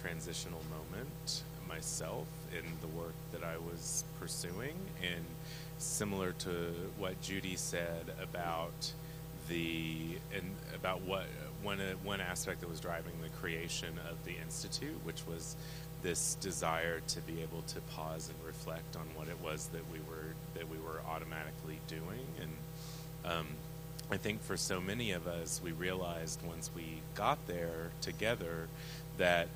transitional moment myself in the work that I was pursuing, and similar to what Judy said about one aspect that was driving the creation of the Institute, which was this desire to be able to pause and reflect on what it was that we were automatically doing. And I think for so many of us, we realized once we got there together that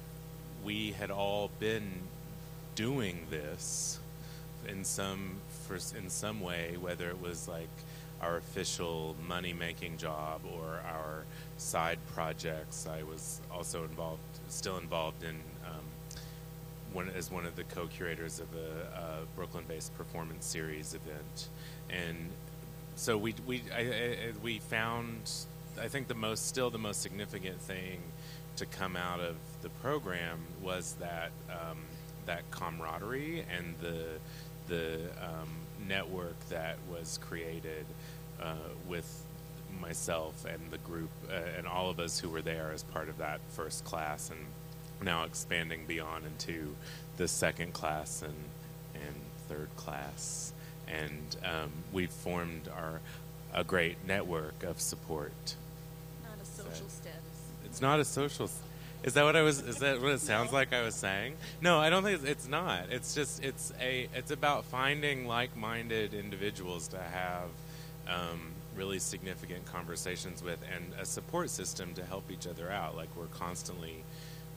we had all been doing this in some way, whether it was like our official money-making job or our side projects. I was also still involved in as one of the co-curators of a Brooklyn-based performance series event, and so we found, I think the most significant thing to come out of the program was that that camaraderie and the network that was created with myself and the group and all of us who were there as part of that first class, and now expanding beyond into the second class and third class. And we've formed a great network of support. Not a social status. It's not a social. Is that what it sounds like I was saying? No, I don't think it's not. It's just it's about finding like-minded individuals to have really significant conversations with, and a support system to help each other out. Like, we're constantly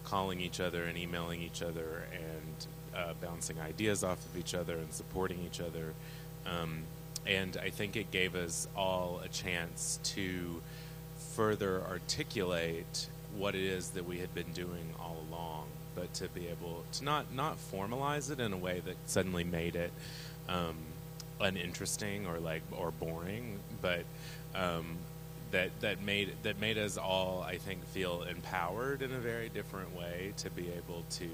calling each other and emailing each other and bouncing ideas off of each other and supporting each other. And I think it gave us all a chance to further articulate what it is that we had been doing all along, but to be able to not formalize it in a way that suddenly made it uninteresting or boring, but that made us all, I think, feel empowered in a very different way to be able to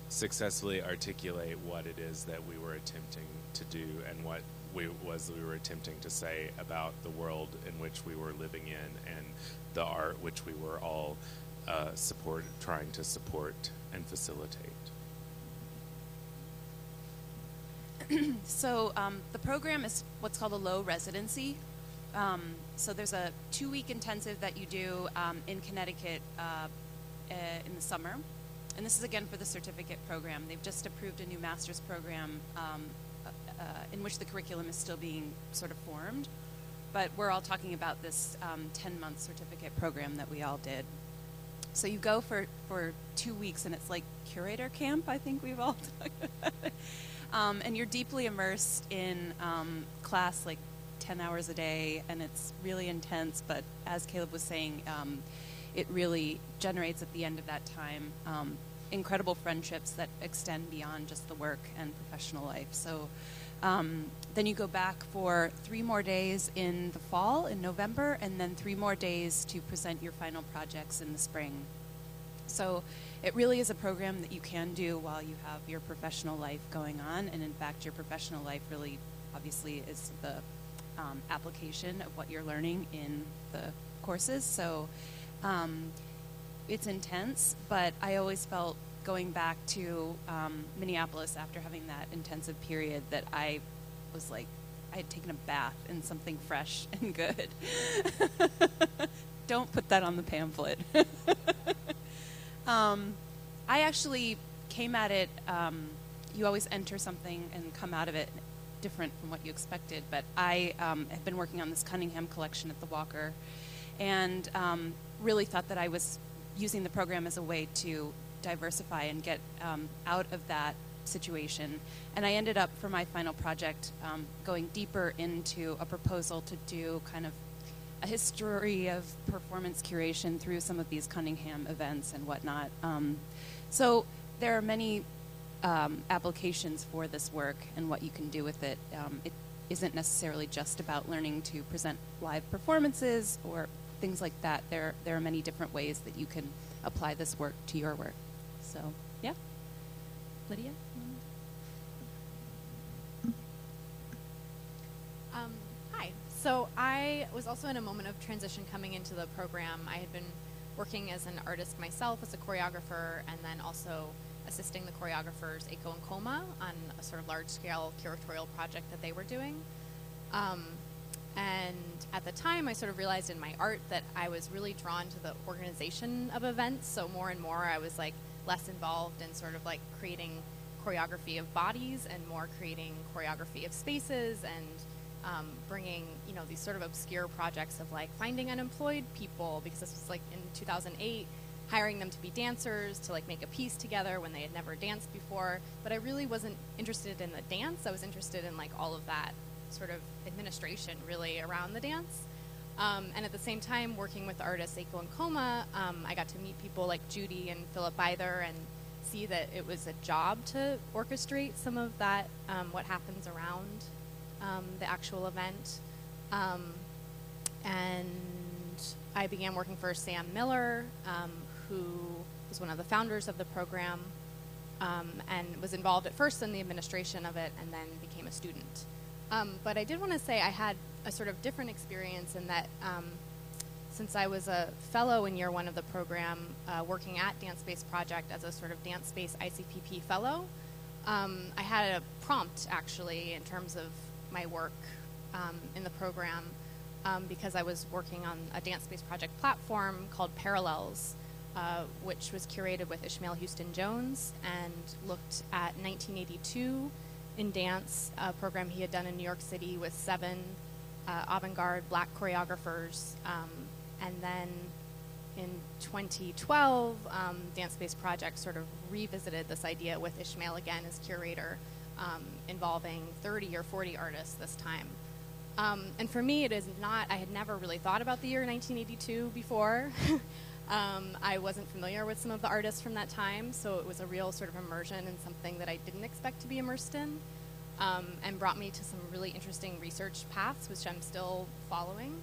successfully articulate what it is that we were attempting to do and what we were attempting to say about the world in which we were living in and the art which we were all trying to support and facilitate. So the program is what's called a low residency. So there's a 2-week intensive that you do in Connecticut in the summer. And this is, again, for the certificate program. They've just approved a new master's program in which the curriculum is still being sort of formed. But we're all talking about this 10-month certificate program that we all did. So you go for 2 weeks, and it's like curator camp, I think we've all talked about it. And you're deeply immersed in class, like 10 hours a day, and it's really intense. But as Caleb was saying, it really generates at the end of that time incredible friendships that extend beyond just the work and professional life. So then you go back for 3 more days in the fall, in November, and then 3 more days to present your final projects in the spring. So it really is a program that you can do while you have your professional life going on. And in fact, your professional life really obviously is the application of what you're learning in the courses. So it's intense, but I always felt going back to Minneapolis after having that intensive period that I was like, I had taken a bath in something fresh and good. Don't put that on the pamphlet. I actually came at it, you always enter something and come out of it different from what you expected, but I have been working on this Cunningham collection at the Walker, and really thought that I was using the program as a way to diversify and get out of that situation. And I ended up, for my final project, going deeper into a proposal to do kind of a history of performance curation through some of these Cunningham events and whatnot. So there are many applications for this work and what you can do with it. It isn't necessarily just about learning to present live performances or things like that. There are many different ways that you can apply this work to your work. So, yeah. Lydia? Hi. So I was also in a moment of transition coming into the program. I had been working as an artist myself, as a choreographer, and then also assisting the choreographers Eiko and Koma on a sort of large-scale curatorial project that they were doing. And at the time, I sort of realized in my art that I was really drawn to the organization of events. So more and more, I was like less involved in sort of like creating choreography of bodies and more creating choreography of spaces and bringing, you know, these sort of obscure projects of like finding unemployed people, because this was like in 2008, hiring them to be dancers, to like make a piece together when they had never danced before. But I really wasn't interested in the dance. I was interested in like all of that sort of administration really around the dance. And at the same time, working with artists Eiko and Koma, I got to meet people like Judy and Philip Either and see that it was a job to orchestrate some of that, what happens around the actual event. And I began working for Sam Miller, who was one of the founders of the program, and was involved at first in the administration of it and then became a student. But I did want to say I had a sort of different experience in that since I was a fellow in year one of the program, working at Dance Space Project as a sort of Dance Space ICPP fellow, I had a prompt actually in terms of my work in the program because I was working on a Dance Space Project platform called Parallels, which was curated with Ishmael Houston Jones and looked at 1982 in dance, a program he had done in New York City with 7 avant-garde black choreographers. And then in 2012, Dance Space Project sort of revisited this idea with Ishmael again as curator, involving 30 or 40 artists this time. And for me, it is not, I had never really thought about the year 1982 before. I wasn't familiar with some of the artists from that time, so it was a real sort of immersion in something that I didn't expect to be immersed in, and brought me to some really interesting research paths, which I'm still following,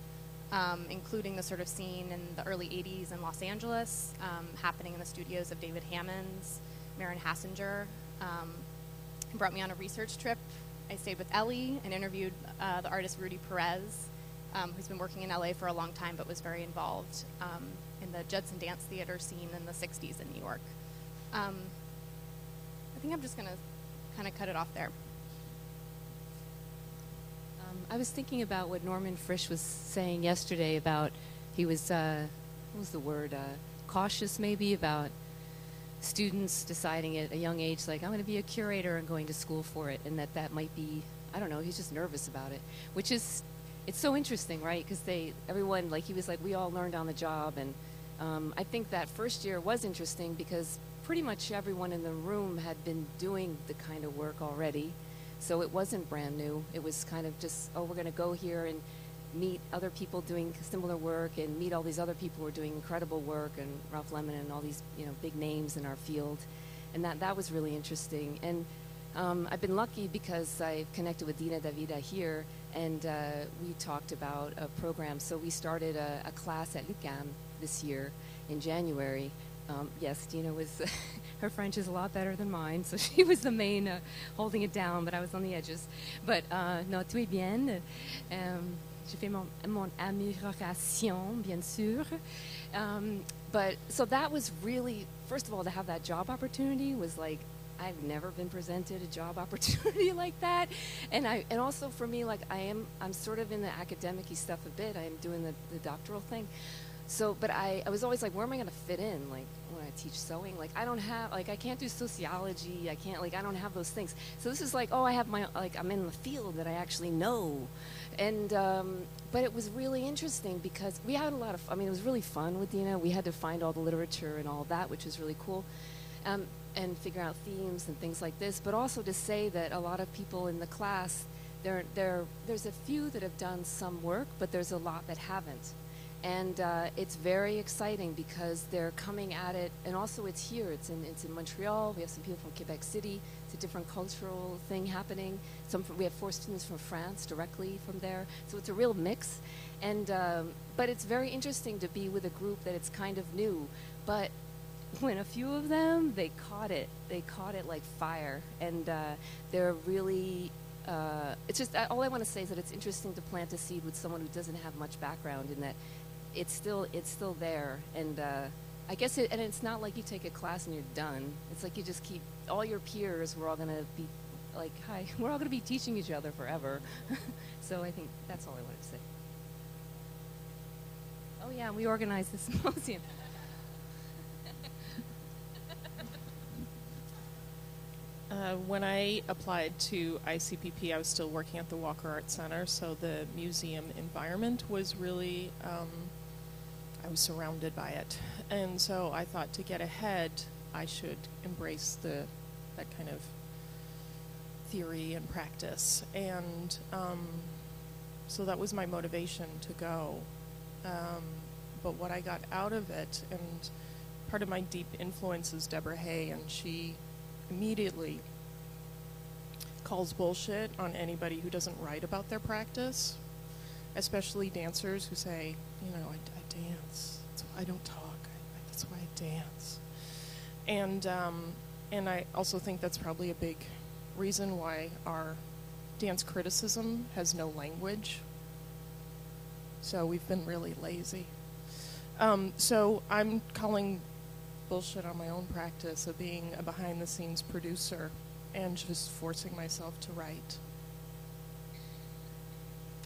including the sort of scene in the early 80s in Los Angeles, happening in the studios of David Hammons, Marin Hassinger. Brought me on a research trip. I stayed with Ellie and interviewed the artist Rudy Perez, who's been working in LA for a long time but was very involved in the Judson Dance Theater scene in the 60s in New York. I think I'm just going to kind of cut it off there. I was thinking about what Norman Frisch was saying yesterday about, he was, what was the word, cautious maybe about students deciding at a young age, like, I'm going to be a curator and going to school for it, and that might be, I don't know, he's just nervous about it, which is, it's so interesting, right? Because everyone, like he was like, we all learned on the job, and I think that first year was interesting because pretty much everyone in the room had been doing the kind of work already, so it wasn't brand new. It was kind of just, oh, we're going to go here and meet other people doing similar work and meet all these other people who are doing incredible work, and Ralph Lemon and all these, you know, big names in our field, and that was really interesting. And I've been lucky because I've connected with Dina Davida here, and we talked about a program. So we started a class at LUNCHTIME this year in January. Yes, Dina was, her French is a lot better than mine, so she was the main holding it down, but I was on the edges. But no, tout est bien. J'ai fait mon amélioration, bien sûr. But so that was really, first of all, to have that job opportunity was like, I've never been presented a job opportunity like that, and also for me, like I'm sort of in the academic-y stuff a bit. I am doing the doctoral thing, so but I was always like, where am I going to fit in? Like when I teach sewing, like I don't have, like I can't do sociology. I can't, like I don't have those things. So this is like, oh, I have my, like I'm in the field that I actually know, and but it was really interesting because we had a lot of, I mean, it was really fun with Dina. We had to find all the literature and all that, which was really cool. And figure out themes and things like this, but also to say that a lot of people in the class, there's a few that have done some work, but there's a lot that haven't. And it's very exciting because they're coming at it, and also it's here, it's in Montreal, we have some people from Quebec City, it's a different cultural thing happening. We have 4 students from France directly from there, so it's a real mix. And but it's very interesting to be with a group that it's kind of new, but when a few of them, they caught it like fire, and they're really, it's just, all I want to say is that it's interesting to plant a seed with someone who doesn't have much background in that it's still there. And I guess and it's not like you take a class and you're done. It's like you just keep, all your peers, we're all going to be like, hi, we're all going to be teaching each other forever. So I think that's all I wanted to say. Oh yeah, we organized this symposium. When I applied to ICPP, I was still working at the Walker Art Center, so the museum environment was really, I was surrounded by it. And so I thought to get ahead, I should embrace that kind of theory and practice. And so that was my motivation to go. But what I got out of it, and part of my deep influence is Deborah Hay, and she immediately calls bullshit on anybody who doesn't write about their practice, especially dancers who say, you know, I dance. I don't talk. That's why I dance. And I also think that's probably a big reason why our dance criticism has no language. So we've been really lazy. So I'm calling bullshit on my own practice of being a behind-the-scenes producer and just forcing myself to write.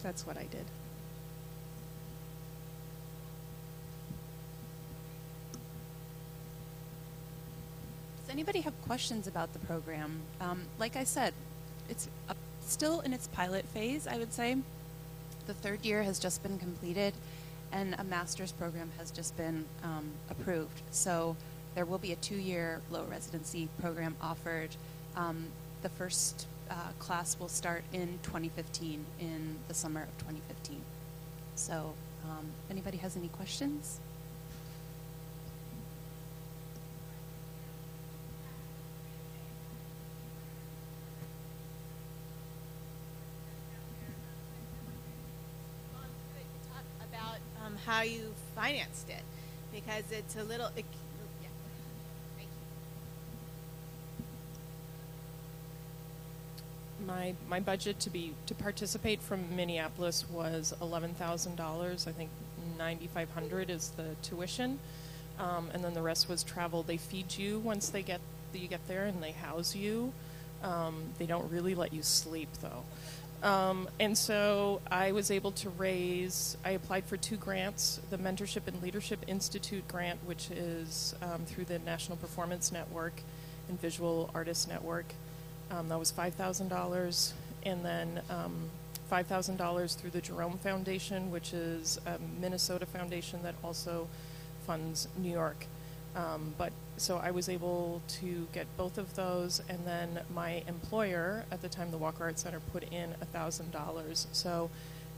That's what I did. Does anybody have questions about the program? Like I said, it's still in its pilot phase, I would say. The third year has just been completed, and a master's program has just been approved. So there will be a 2-year low residency program offered. The first class will start in 2015, in the summer of 2015. So anybody has any questions? About how you financed it, because it's a little. Yeah. Thank you. My budget to participate from Minneapolis was $11,000. I think $9,500 is the tuition, and then the rest was travel. They feed you once you get there, and they house you. They don't really let you sleep though. And so I was able to I applied for 2 grants, the Mentorship and Leadership Institute grant, which is through the National Performance Network and Visual Artists Network. That was $5,000. And then $5,000 through the Jerome Foundation, which is a Minnesota foundation that also funds New York. So I was able to get both of those, and then my employer at the time, the Walker Art Center, put in $1,000. So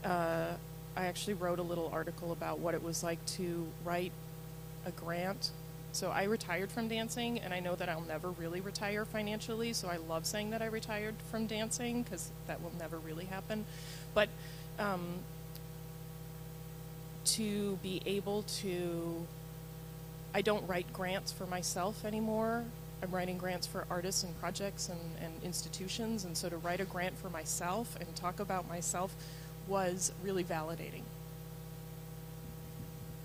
I actually wrote a little article about what it was like to write a grant. So I retired from dancing, and I know that I'll never really retire financially, so I love saying that I retired from dancing, because that will never really happen. But to be able to, I don't write grants for myself anymore. I'm writing grants for artists and projects and institutions, and so to write a grant for myself and talk about myself was really validating.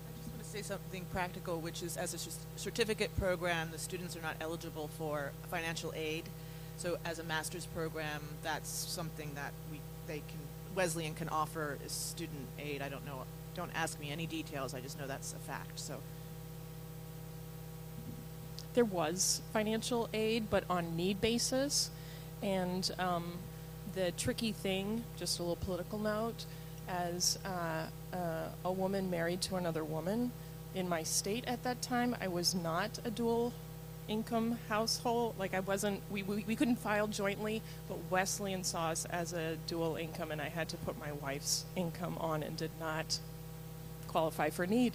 I just want to say something practical, which is, as a certificate program, the students are not eligible for financial aid. So as a master's program, that's something that Wesleyan can offer as student aid. I don't know, don't ask me any details, I just know that's a fact. So There was financial aid, but on need basis. And the tricky thing, just a little political note, as a woman married to another woman in my state at that time, I was not a dual income household. Like I wasn't, we couldn't file jointly, but Wesleyan saw us as a dual income, and I had to put my wife's income on and did not qualify for need.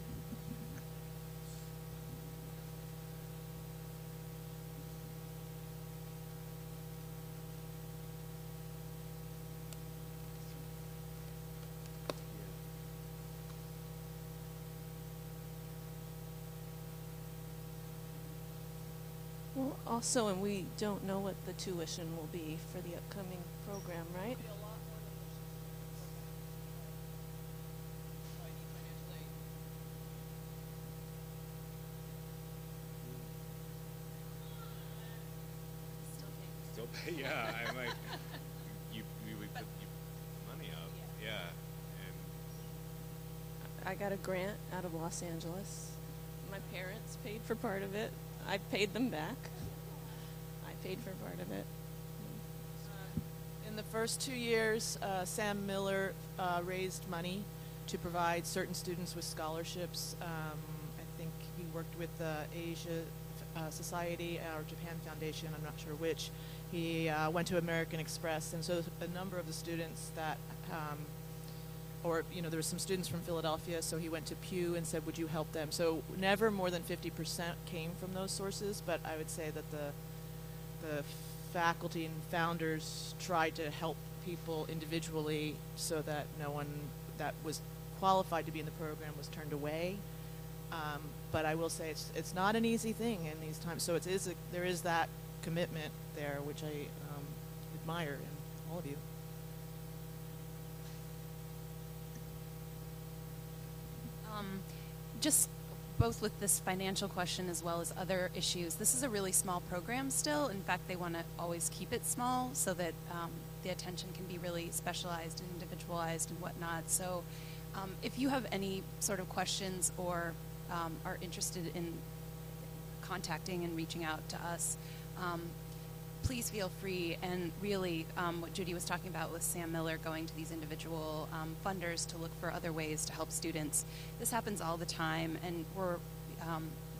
Well, also, and we don't know what the tuition will be for the upcoming program, right? still pay. Yeah, I'm like, we put money up. Yeah, and I got a grant out of Los Angeles. My parents paid for part of it. I paid them back. I paid for part of it. In the first 2 years, Sam Miller raised money to provide certain students with scholarships. I think he worked with the Asia Society or Japan Foundation, I'm not sure which. He went to American Express, and so a number of the students that, there were some students from Philadelphia, so he went to Pew and said, would you help them? So never more than 50% came from those sources, but I would say that the faculty and founders tried to help people individually so that no one that was qualified to be in the program was turned away. But I will say it's not an easy thing in these times. So there is that commitment there, which I admire in all of you. Just both with this financial question as well as other issues, this is a really small program still. In fact, they want to always keep it small so that the attention can be really specialized and individualized and whatnot. So if you have any sort of questions or are interested in contacting and reaching out to us, please feel free. And really, what Judy was talking about with Sam Miller going to these individual funders to look for other ways to help students. This happens all the time, and we're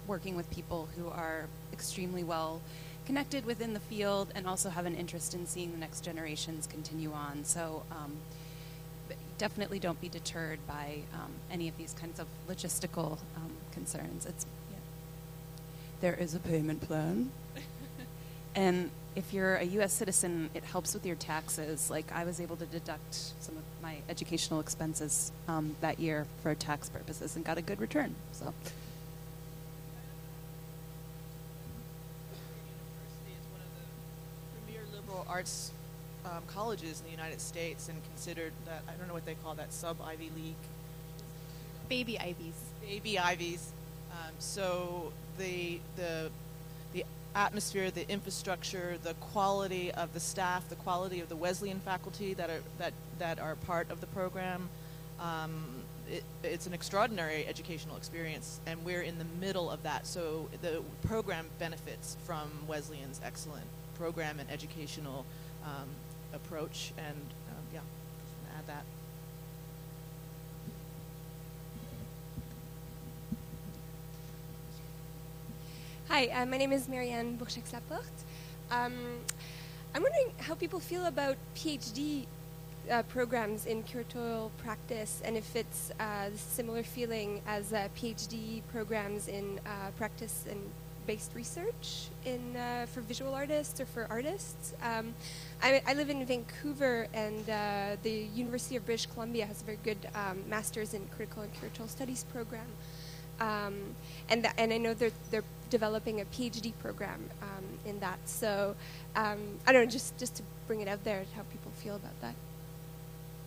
working with people who are extremely well connected within the field and also have an interest in seeing the next generations continue on. So definitely don't be deterred by any of these kinds of logistical concerns. There is a payment plan. And if you're a U.S. citizen, it helps with your taxes. Like, I was able to deduct some of my educational expenses that year for tax purposes and got a good return. So. University is one of the premier liberal arts colleges in the United States, and considered that, I don't know what they call that, sub-Ivy League. Baby Ivies. Baby Ivies. So the atmosphere, the infrastructure, the quality of the staff, the quality of the Wesleyan faculty that are part of the program, it's an extraordinary educational experience, and we're in the middle of that. So the program benefits from Wesleyan's excellent program and educational approach, and yeah, just add that. Hi, my name is Marianne Bourchek-Laporte. I'm wondering how people feel about PhD programs in curatorial practice, and if it's a similar feeling as PhD programs in practice and based research for visual artists or for artists. I live in Vancouver, and the University of British Columbia has a very good master's in critical and curatorial studies program. And I know they're developing a PhD program in that. So I don't know, just to bring it out there, how people feel about that.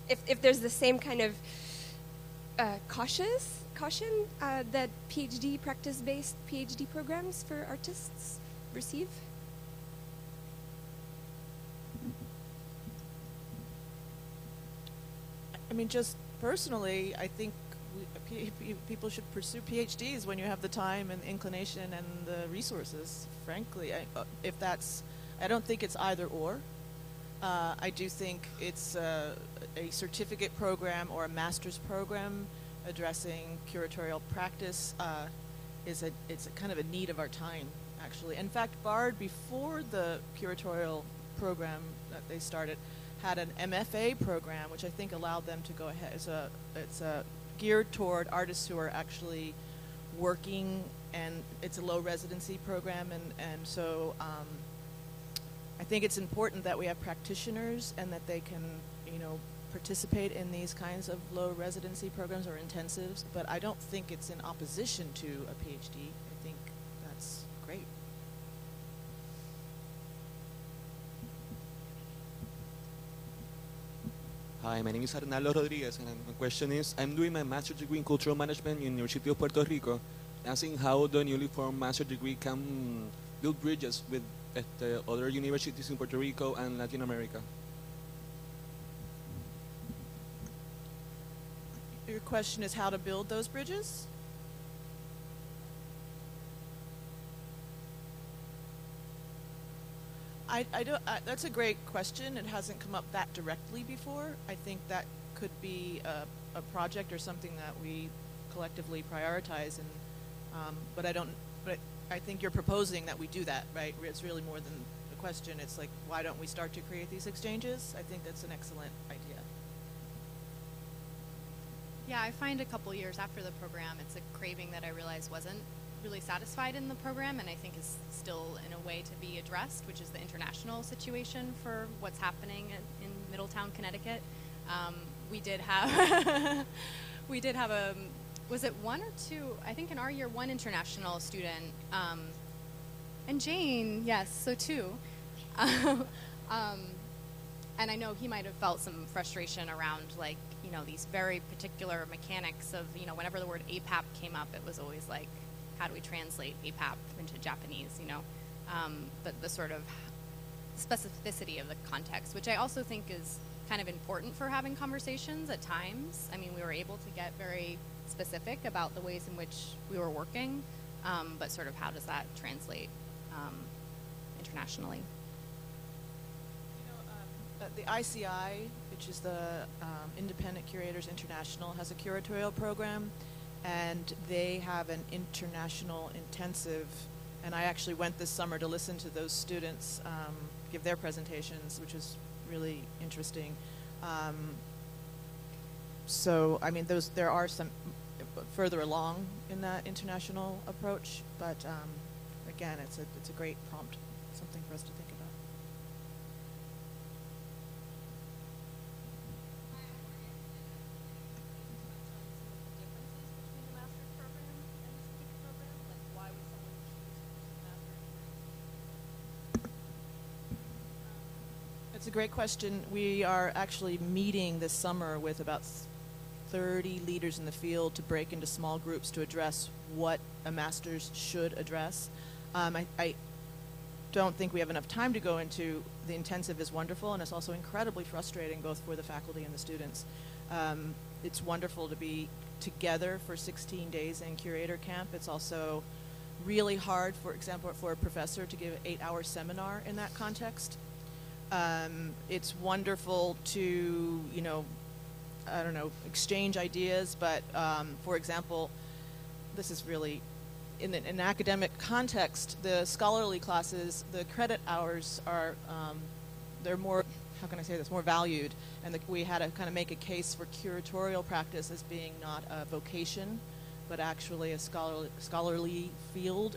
If there's the same kind of caution that practice-based PhD programs for artists receive. I mean, just personally, I think people should pursue PhDs when you have the time and inclination and the resources, frankly. I don't think it's either or. I do think it's a certificate program or a master's program addressing curatorial practice it's a kind of a need of our time, actually. In fact, Bard, before the curatorial program that they started, had an MFA program, which I think allowed them to go ahead. It's a geared toward artists who are actually working, and it's a low residency program, and so I think it's important that we have practitioners and that they can, participate in these kinds of low residency programs or intensives, but I don't think it's in opposition to a PhD. I think that's great. Hi, my name is Arnaldo Rodriguez, and my question is, I'm doing my master's degree in cultural management in University of Puerto Rico, asking how the newly formed master's degree can build bridges with other universities in Puerto Rico and Latin America? Your question is how to build those bridges? That's a great question. It hasn't come up that directly before. I think that could be a project or something that we collectively prioritize. And but I think you're proposing that we do that, right? It's really more than a question. It's like, why don't we start to create these exchanges? I think that's an excellent idea. Yeah, I find a couple years after the program, it's a craving that I realized wasn't really satisfied in the program, and I think is still in a way to be addressed, which is the international situation for what's happening in Middletown, Connecticut. We did have was it one or two? I think in our year, one international student, and Jane, yes, so two. And I know he might have felt some frustration around, like, these very particular mechanics of, whenever the word APAP came up, it was always like, how do we translate APAP into Japanese, but the sort of specificity of the context, which I also think is kind of important for having conversations at times. I mean, we were able to get very specific about the ways in which we were working, but sort of how does that translate internationally? The ICI, which is the Independent Curators International, has a curatorial program, and they have an international intensive. And I actually went this summer to listen to those students give their presentations, which was really interesting. So, I mean, there are some further along in that international approach, but again, it's a great prompt, something for us to think about. It's a great question. We are actually meeting this summer with about 30 leaders in the field to break into small groups to address what a master's should address. I don't think we have enough time to go into. The intensive is wonderful, and it's also incredibly frustrating both for the faculty and the students. It's wonderful to be together for 16 days in curator camp. It's also really hard, for example, for a professor to give an 8-hour seminar in that context. It's wonderful to, exchange ideas, but for example, this is really, in an academic context, the scholarly classes, the credit hours are, they're more, how can I say this, more valued, and we had to kind of make a case for curatorial practice as being not a vocation, but actually a scholarly field.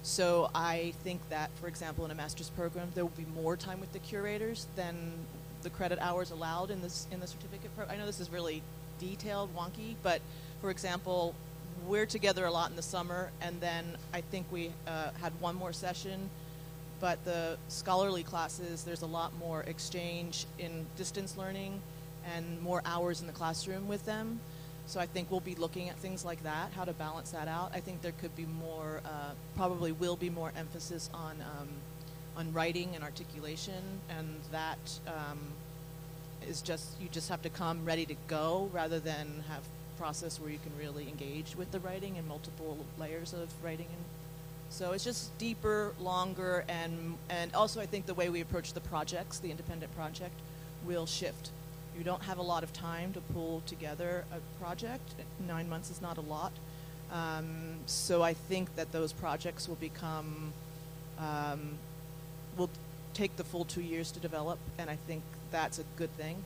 So I think that, for example, in a master's program, there will be more time with the curators than the credit hours allowed in the certificate program. I know this is really detailed, wonky, but for example, we're together a lot in the summer, and then I think we had one more session, but the scholarly classes, there's a lot more exchange in distance learning and more hours in the classroom with them. So I think we'll be looking at things like that, how to balance that out. I think there could be more, probably will be more emphasis on writing and articulation, and that is just, you just have to come ready to go rather than have a process where you can really engage with the writing and multiple layers of writing. And so it's just deeper, longer, and also I think the way we approach the projects, the independent project, will shift. You don't have a lot of time to pull together a project. 9 months is not a lot. So I think that those projects will become, will take the full 2 years to develop, and I think that's a good thing.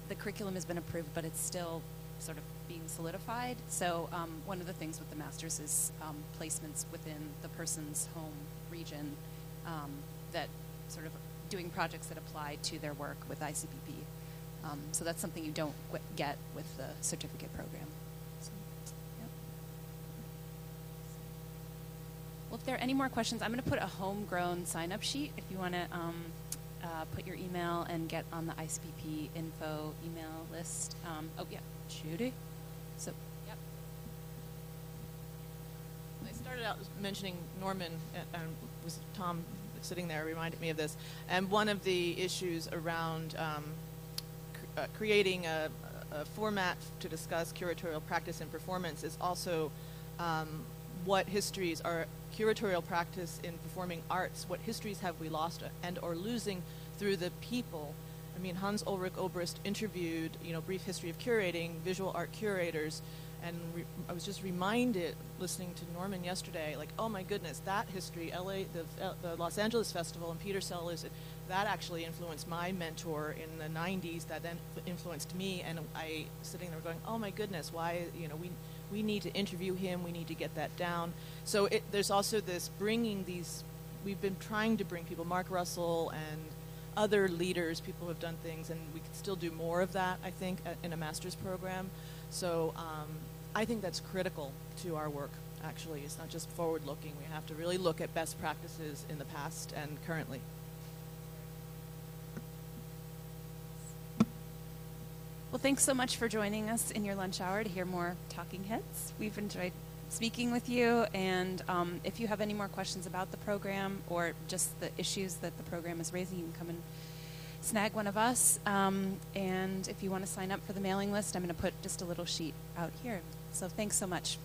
The curriculum has been approved, but it's still sort of being solidified. So one of the things with the master's is placements within the person's home region, that sort of doing projects that apply to their work with ICPP. So that's something you don't get with the certificate program. So, yep. Well, if there are any more questions, I'm going to put a homegrown sign-up sheet if you want to put your email and get on the ICPP info email list. Oh, yeah. Judy? So, yep. I started out mentioning Norman, and was Tom sitting there reminded me of this. And one of the issues around creating a format to discuss curatorial practice and performance is also what histories are curatorial practice in performing arts. What histories have we lost and or losing through the people? I mean, Hans Ulrich Obrist interviewed, Brief History of Curating, visual art curators, and I was just reminded, listening to Norman yesterday, like, oh my goodness, that history, the Los Angeles Festival, and Peter Sellers, that actually influenced my mentor in the 90s, that then influenced me, and I sitting there going, oh my goodness, why, we need to interview him, we need to get that down. So there's also this bringing these, we've been trying to bring people, Mark Russell and other leaders, people who have done things, and we could still do more of that, I think, in a master's program. So I think that's critical to our work, actually. It's not just forward-looking. We have to really look at best practices in the past and currently. Well, thanks so much for joining us in your lunch hour to hear more talking heads. We've enjoyed speaking with you, and if you have any more questions about the program or just the issues that the program is raising, you can come and snag one of us. And if you want to sign up for the mailing list, I'm going to put just a little sheet out here. So thanks so much.